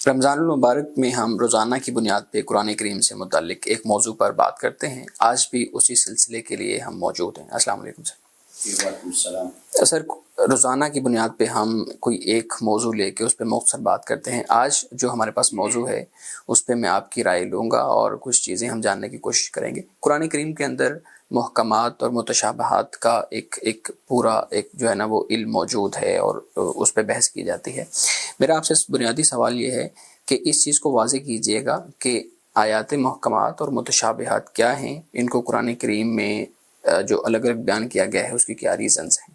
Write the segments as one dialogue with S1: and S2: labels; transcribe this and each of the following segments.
S1: رمضان المبارک میں ہم روزانہ کی بنیاد پہ قرآن کریم سے متعلق ایک موضوع پر بات کرتے ہیں۔ آج بھی اسی سلسلے کے لیے ہم موجود ہیں۔ السلام علیکم سر۔
S2: وعلیکم السلام۔
S1: سر، روزانہ کی بنیاد پہ ہم کوئی ایک موضوع لے کے اس پہ مختصر بات کرتے ہیں۔ آج جو ہمارے پاس موضوع ہے اس پہ میں آپ کی رائے لوں گا اور کچھ چیزیں ہم جاننے کی کوشش کریں گے۔ قرآن کریم کے اندر محکمات اور متشابہات کا ایک پورا جو ہے نا وہ علم موجود ہے اور اس پہ بحث کی جاتی ہے۔ میرا آپ سے بنیادی سوال یہ ہے کہ اس چیز کو واضح کیجئے گا کہ آیات محکمات اور متشابہات کیا ہیں، ان کو قرآن کریم میں جو الگ الگ بیان کیا گیا ہے اس کی کیا ریزنز ہیں؟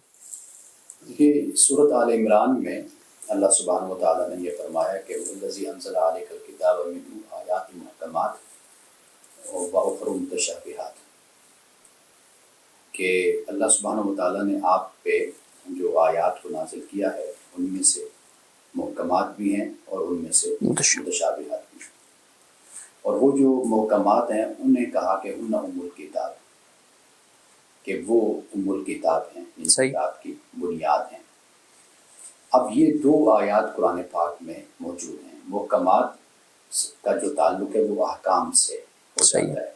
S2: دیکھیے، سورۃ آل عمران میں اللہ سبحانہ و تعالیٰ نے یہ فرمایا کہ وَالَّذِي أَنزَلَ عَلَيْكَ الْكِتَابَ مِنْهُ آيَاتٌ مُحْكَمَاتٌ وَأُخَرُ مُتَشَابِهَاتٌ، کہ اللہ سبحانہ و تعالیٰ نے آپ پہ جو آیات کو نازل کیا ہے ان میں سے محکمات بھی ہیں اور ان میں سے متشابہات بھی ہیں۔ اور وہ جو محکمات ہیں انہیں کہا کہ ہن ام الکتاب، کہ وہ ام الکتاب ہیں، ان کتاب کی بنیاد ہیں۔ اب یہ دو آیات قرآن پاک میں موجود ہیں۔ محکمات کا جو تعلق ہے وہ احکام سے ہو جاتا ہے،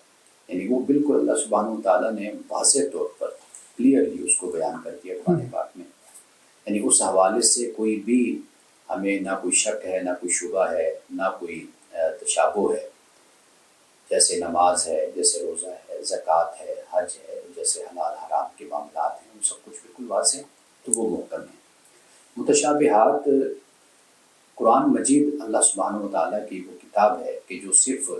S2: یعنی وہ بالکل اللہ سبحانہ و تعالیٰ نے واضح طور پر کلیئرلی اس کو بیان کر دیا قرآن پاک میں، یعنی اس حوالے سے کوئی بھی ہمیں نہ کوئی شک ہے، نہ کوئی شبہ ہے، نہ کوئی تشابہ ہے۔ جیسے نماز ہے، جیسے روزہ ہے، زکوٰۃ ہے، حج ہے، جیسے حلال حرام کے معاملات ہیں، وہ سب کچھ بالکل واضح ہیں، تو وہ محکم ہیں۔ متشابہات، قرآن مجید اللہ سبحانہ و تعالیٰ کی وہ کتاب ہے کہ جو صرف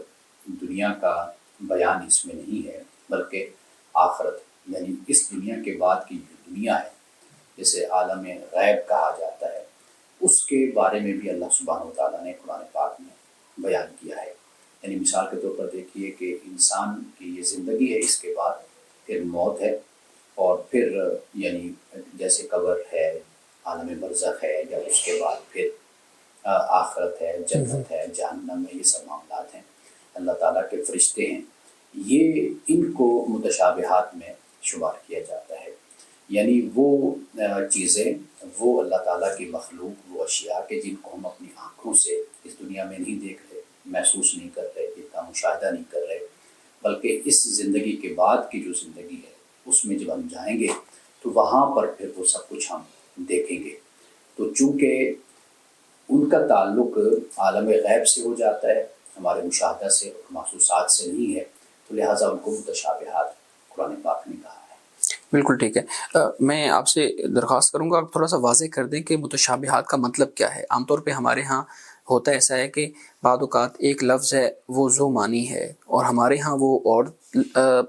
S2: دنیا کا بیان اس میں نہیں ہے بلکہ آخرت، یعنی اس دنیا کے بعد کی جو دنیا ہے جسے عالم غیب کہا جاتا ہے، اس کے بارے میں بھی اللہ سبحانہ و تعالیٰ نے قرآن پاک میں بیان کیا ہے۔ یعنی مثال کے طور پر دیکھیے کہ انسان کی یہ زندگی ہے، اس کے بعد پھر موت ہے، اور پھر یعنی جیسے قبر ہے، عالم برزخ ہے، یا اس کے بعد پھر آخرت ہے، جنت ہے، جہنم ہے، یہ سب معاملات ہیں۔ اللہ تعالیٰ کے فرشتے ہیں، یہ ان کو متشابہات میں شمار کیا جاتا ہے۔ یعنی وہ چیزیں، وہ اللہ تعالیٰ کی مخلوق، وہ اشیاء کہ جن کو ہم اپنی آنکھوں سے اس دنیا میں نہیں دیکھ رہے، محسوس نہیں کر رہے، جن کا مشاہدہ نہیں کر رہے، بلکہ اس زندگی کے بعد کی جو زندگی ہے اس میں جب ہم جائیں گے تو وہاں پر پھر وہ سب کچھ ہم دیکھیں گے۔ تو چونکہ ان کا تعلق عالم غیب سے ہو جاتا ہے، ہمارے مشاہدہ سے اور محسوسات سے نہیں ہے، تو لہٰذا ان کو متشابہات قرآن پاک نے کہا ہے۔
S1: بالکل ٹھیک ہے۔ میں آپ سے درخواست کروں گا آپ تھوڑا سا واضح کر دیں کہ متشابہات کا مطلب کیا ہے۔ عام طور پہ ہمارے ہاں ہوتا ایسا ہے کہ بعض اوقات ایک لفظ ہے وہ ذو معنی ہے، اور ہمارے ہاں وہ اور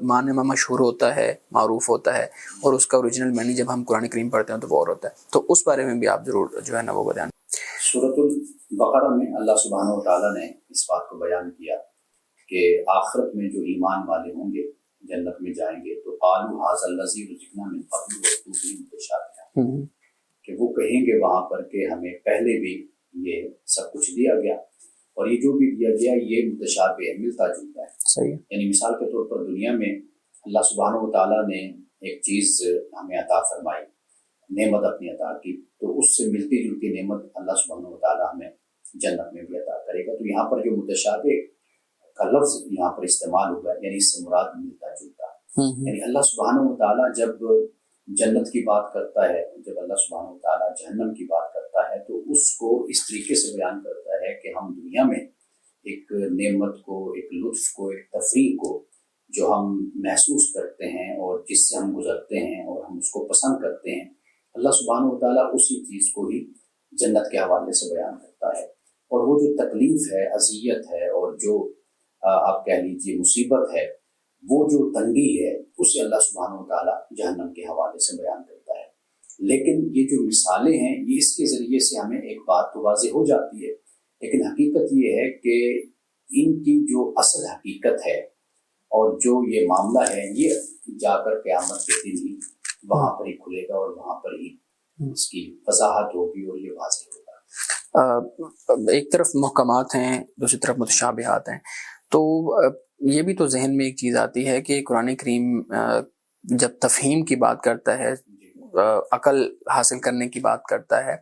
S1: معنی میں مشہور ہوتا ہے، معروف ہوتا ہے، اور اس کا اوریجنل معنی جب ہم قرآن کریم پڑھتے ہیں تو وہ اور ہوتا ہے۔ تو اس بارے میں بھی آپ ضرور جو ہے نا وہ بیان۔
S2: سورۃ البقرہ میں اللہ سبحانہ و تعالیٰ نے اس بات کو بیان کیا کہ آخرت میں جو ایمان والے ہوں گے، جنت میں جائیں گے، تو قالوا ھذا الذی رزقنا من قبل واتوا متشابہا، کہ وہ کہیں گے وہاں پر کہ ہمیں پہلے بھی یہ سب کچھ دیا گیا، اور یہ جو بھی دیا گیا یہ متشابہ ہے، ملتا جلتا ہے۔
S1: صحیح۔
S2: یعنی مثال کے طور پر دنیا میں اللہ سبحانہ و تعالیٰ نے ایک چیز ہمیں عطا فرمائی، نعمت اپنی عطا کی، تو اس سے ملتی جلتی نعمت اللہ سبحانہ و تعالیٰ ہمیں جنت میں بھی عطا کرے گا۔ تو یہاں پر جو متشابہ کا لفظ یہاں پر استعمال ہوا ہے، یعنی اس سے مراد ملتا جلتا، یعنی اللہ سبحانہ و تعالیٰ جب جنت کی بات کرتا ہے، جب اللہ سبحانہ و تعالیٰ جہنم کی بات کرتا ہے، تو اس کو اس طریقے سے بیان کرتا ہے کہ ہم دنیا میں ایک نعمت کو، ایک لطف کو، ایک تفریح کو جو ہم محسوس کرتے ہیں اور جس سے ہم گزرتے ہیں اور ہم اس کو پسند کرتے ہیں، اللہ سبحانہ و تعالیٰ اسی چیز کو ہی جنت کے حوالے سے بیان کرتا ہے۔ اور وہ جو تکلیف ہے، اذیت ہے، اور جو آپ کہہ لیجیے مصیبت ہے، وہ جو تنگی ہے، اسے اللہ سبحانہ و تعالیٰ جہنم کے حوالے سے بیان کرتا ہے۔ لیکن یہ جو مثالیں ہیں، یہ اس کے ذریعے سے ہمیں ایک بات تو واضح ہو جاتی ہے، لیکن حقیقت یہ ہے کہ ان کی جو اصل حقیقت ہے اور جو یہ معاملہ ہے، یہ جا کر قیامت کے دن ہی وہاں پر ہی کھلے گا، اور وہاں پر ہی اس کی وضاحت ہوگی اور یہ واضح ہوگا۔
S1: ایک طرف محکمات ہیں، دوسری طرف متشابہات ہیں، تو یہ بھی تو ذہن میں ایک چیز آتی ہے کہ قرآن کریم جب تفہیم کی بات کرتا ہے عقل حاصل کرنے کی بات کرتا ہے،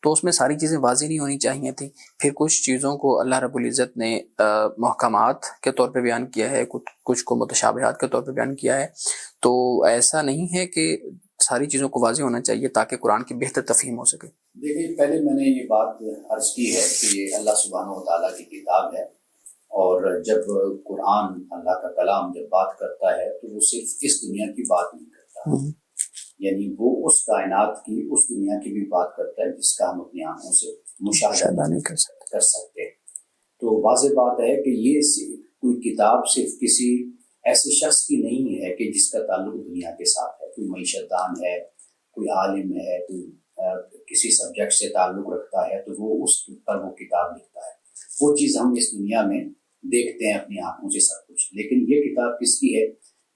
S1: تو اس میں ساری چیزیں واضح نہیں ہونی چاہیے تھیں. پھر کچھ چیزوں کو اللہ رب العزت نے محکمات کے طور پہ بیان کیا ہے، کچھ کو متشابہات کے طور پہ بیان کیا ہے. تو ایسا نہیں ہے کہ ساری چیزوں کو واضح ہونا چاہیے تاکہ قرآن کی بہتر تفہیم ہو سکے.
S2: دیکھیے، پہلے میں نے یہ بات عرض کی ہے کہ یہ اللہ سبحانہ و تعالیٰ کی کتاب ہے، اور جب قرآن اللہ کا کلام جب بات کرتا ہے تو وہ صرف اس دنیا کی بات نہیں کرتا، یعنی وہ اس کائنات کی، اس دنیا کی بھی بات کرتا ہے جس کا ہم اپنی آنکھوں سے مشاہدہ نہیں کر سکتے. تو واضح بات ہے کہ یہ کوئی کتاب صرف کسی ایسے شخص کی نہیں ہے کہ جس کا تعلق دنیا کے ساتھ ہے. کوئی معیشت دان ہے، کوئی عالم ہے، کوئی کسی سبجیکٹ سے تعلق رکھتا ہے تو وہ اس پر وہ کتاب لکھتا ہے. وہ چیز ہم اس دنیا میں دیکھتے ہیں اپنی آنکھوں سے سب کچھ، لیکن یہ کتاب کس کی ہے؟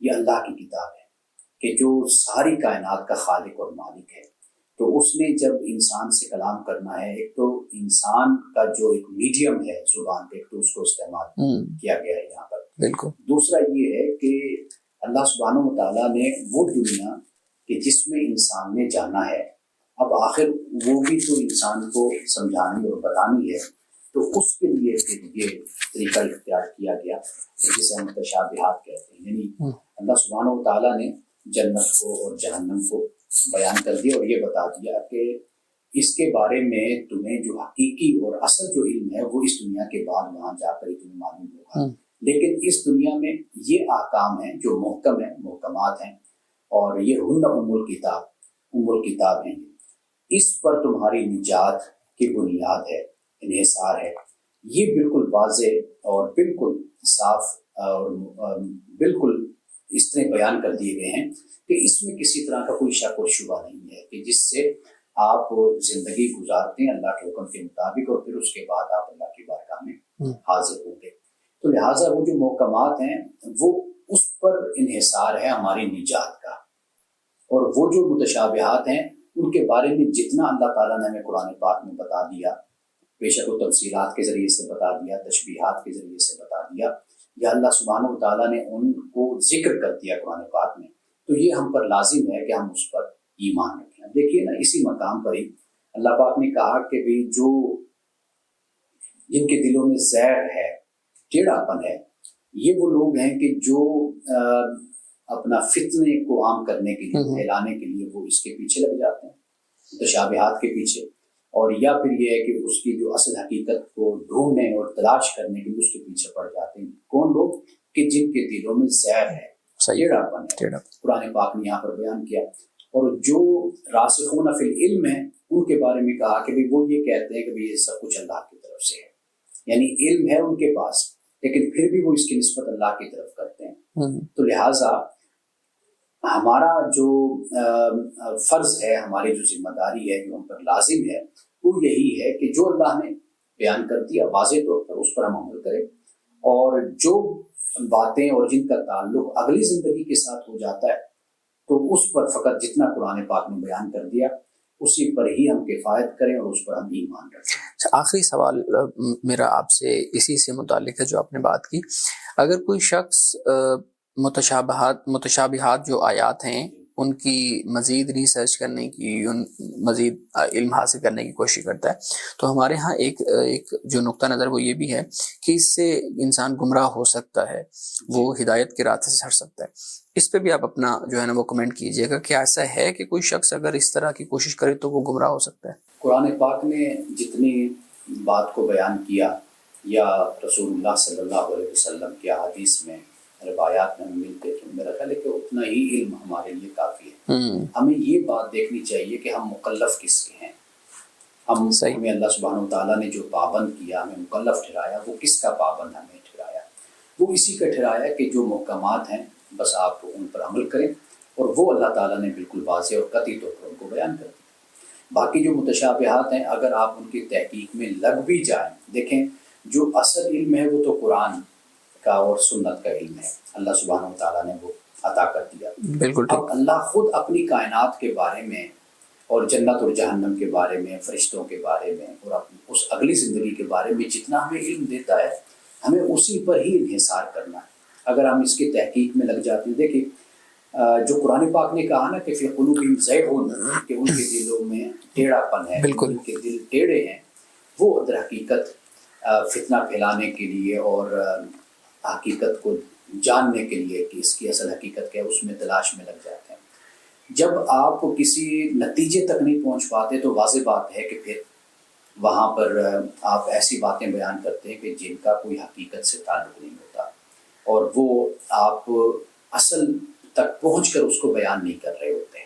S2: یہ اللہ کی کتاب ہے کہ جو ساری کائنات کا خالق اور مالک ہے. تو اس نے جب انسان سے کلام کرنا ہے، ایک تو انسان کا جو ایک میڈیم ہے زبان پہ، ایک تو اس کو استعمال کیا گیا ہے یہاں پر. بالکل. دوسرا یہ ہے کہ اللہ سبحانہ و تعالیٰ نے وہ دنیا کہ جس میں انسان نے جانا ہے، اب آخر وہ بھی تو انسان کو سمجھانی اور بتانی ہے، تو اس کے لیے پھر یہ طریقہ اختیار کیا گیا جسے ہم متشابہات کہتے ہیں. یعنی اللہ سبحانہ و تعالیٰ نے جنت کو اور جہنم کو بیان کر دیا اور یہ بتا دیا کہ اس کے بارے میں تمہیں جو حقیقی اور اصل جو علم ہے وہ اس دنیا کے بعد وہاں جا کر ہی تمہیں معلوم ہوگا. لیکن اس دنیا میں یہ احکام ہیں جو محکم ہیں، محکمات ہیں، اور یہ ہن ام الکتاب ہیں. اس پر تمہاری نجات کی بنیاد ہے، انحصار ہے. یہ بالکل واضح اور بالکل صاف اور بالکل اس طرح بیان کر دیے گئے ہیں کہ اس میں کسی طرح کا کوئی شک اور شبہ نہیں ہے کہ جس سے آپ زندگی گزارتے ہیں اللہ کے حکم کے مطابق، اور پھر اس کے بعد آپ اللہ کی بارگاہ میں حاضر ہوں گے. تو لہٰذا وہ جو محکمات ہیں وہ اس پر انحصار ہے ہماری نجات کا، اور وہ جو متشابہات ہیں ان کے بارے میں جتنا اللہ تعالیٰ نے ہمیں قرآن پاک میں بتا دیا، بے شک وہ تفصیلات کے ذریعے سے بتا دیا، تشبیہات کے ذریعے سے بتا دیا، یا اللہ سبحانہ و تعالیٰ نے ان کو ذکر کر دیا قرآن پاک میں، تو یہ ہم پر لازم ہے کہ ہم اس پر ایمان رکھیں. دیکھیے نا، اسی مقام پر ہی اللہ پاک نے کہا کہ بھی جو جن کے دلوں میں زہر ہے، ٹیڑھا پن ہے، یہ وہ لوگ ہیں کہ جو اپنا فتنے کو عام کرنے کے لیے، پھیلانے کے لیے وہ اس کے پیچھے لگ جاتے ہیں، متشابہات کے پیچھے، اور یا پھر یہ ہے کہ اس کی جو اصل حقیقت کو ڈھونڈنے اور تلاش کرنے کے لیے اس کے پیچھے پڑ جاتے ہیں. کون لوگ؟ کہ جن کے دلوں میں زہر ہے، ٹیڑھا پن ہے. قرآن پاک نے یہاں پر بیان کیا. اور جو راسخون فی العلم ہیں ان کے بارے میں کہا کہ وہ یہ کہتے ہیں کہ یہ سب کچھ اللہ کی طرف سے ہے، یعنی علم ہے ان کے پاس لیکن پھر بھی وہ اس کی نسبت اللہ کی طرف کرتے ہیں. تو لہٰذا ہمارا جو فرض ہے، ہماری جو ذمہ داری ہے، جو ہم پر لازم ہے، وہ یہی ہے کہ جو اللہ نے بیان کر دیا واضح طور پر اس پر ہم عمل کریں، اور جو باتیں اور جن کا تعلق اگلی زندگی کے ساتھ ہو جاتا ہے تو اس پر فقط جتنا قرآن پاک نے بیان کر دیا اسی پر ہی ہم کفایت کریں اور اس پر ہم ایمان رکھیں.
S1: آخری سوال میرا آپ سے اسی سے متعلق ہے جو آپ نے بات کی. اگر کوئی شخص متشابہات جو آیات ہیں ان کی مزید ریسرچ کرنے کی، مزید علم حاصل کرنے کی کوشش کرتا ہے، تو ہمارے ہاں ایک جو نقطہ نظر وہ یہ بھی ہے کہ اس سے انسان گمراہ ہو سکتا ہے، وہ ہدایت کے راستے سے ہٹ سکتا ہے. اس پہ بھی آپ اپنا جو ہے نا وہ کمنٹ کیجئے گا کہ ایسا ہے کہ کوئی شخص اگر اس طرح کی کوشش کرے تو وہ گمراہ ہو سکتا ہے.
S2: قرآن پاک نے جتنی بات کو بیان کیا یا رسول اللہ صلی اللہ علیہ وسلم کی احادیث میں، روایات میں ملتے ہیں، میرا خیال ہے کہ اتنا ہی علم ہمارے لیے کافی ہے. ہمیں یہ بات دیکھنی چاہیے کہ ہم مکلف کس کے ہیں. ہمیں اللہ سبحانہ و تعالیٰ نے جو پابند کیا، ہمیں مکلف ٹھہرایا، وہ کس کا پابند ہمیں ٹھہرایا؟ وہ اسی کا ٹھہرایا کہ جو محکمات ہیں بس آپ ان پر عمل کریں، اور وہ اللہ تعالیٰ نے بالکل واضح اور قطعی طور پر ان کو بیان کر دیا. باقی جو متشابہات ہیں اگر آپ ان کی تحقیق میں لگ بھی جائیں، دیکھیں جو اصل علم ہے وہ تو قرآن کا اور سنت کا علم ہے، اللہ سبحانہ و تعالیٰ نے وہ عطا کر دیا.
S1: بالکل.
S2: اب اللہ خود اپنی کائنات کے بارے میں اور جنت اور جہنم کے بارے میں، فرشتوں کے بارے میں، اور اس اگلی زندگی کے بارے میں جتنا ہمیں علم دیتا ہے ہمیں اسی پر ہی انحصار کرنا ہے. اگر ہم اس کی تحقیق میں لگ جاتے ہیں، دیکھیں جو قرآن پاک نے کہا نا کہ فی قلوبہم زیغ، کہ ان کے دلوں میں ٹیڑھا پن ہے،
S1: بالکل
S2: ان کے دل ٹیڑھے ہیں، وہ در حقیقت فتنہ پھیلانے کے لیے اور حقیقت کو جاننے کے لیے کہ اس کی اصل حقیقت کیا ہے اس میں تلاش میں لگ جاتے ہیں۔ جب آپ کسی نتیجے تک نہیں پہنچ پاتے تو واضح بات ہے کہ پھر وہاں پر آپ ایسی باتیں بیان کرتے ہیں کہ جن کا کوئی حقیقت سے تعلق نہیں ہوتا، اور وہ آپ اصل تک پہنچ کر اس کو بیان نہیں کر رہے ہوتے ہیں۔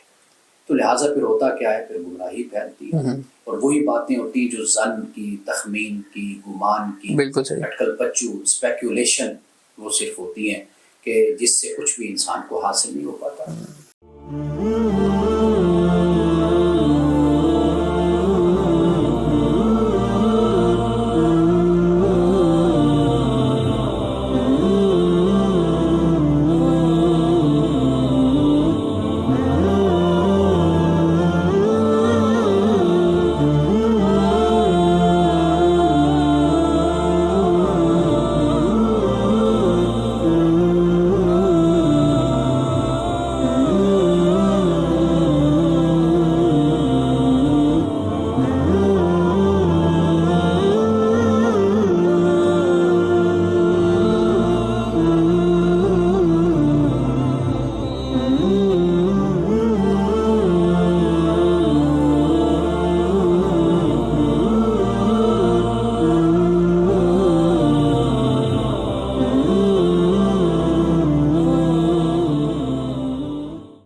S2: تو لہٰذا پھر ہوتا کیا ہے، پھر گمراہی پھیلتی ہے، اور وہی باتیں ہوتی ہیں جو ظن کی، تخمین کی، گمان کی، اٹکل پچو، اسپیکولیشن، وہ صرف ہوتی ہیں کہ جس سے کچھ بھی انسان کو حاصل نہیں ہو پاتا۔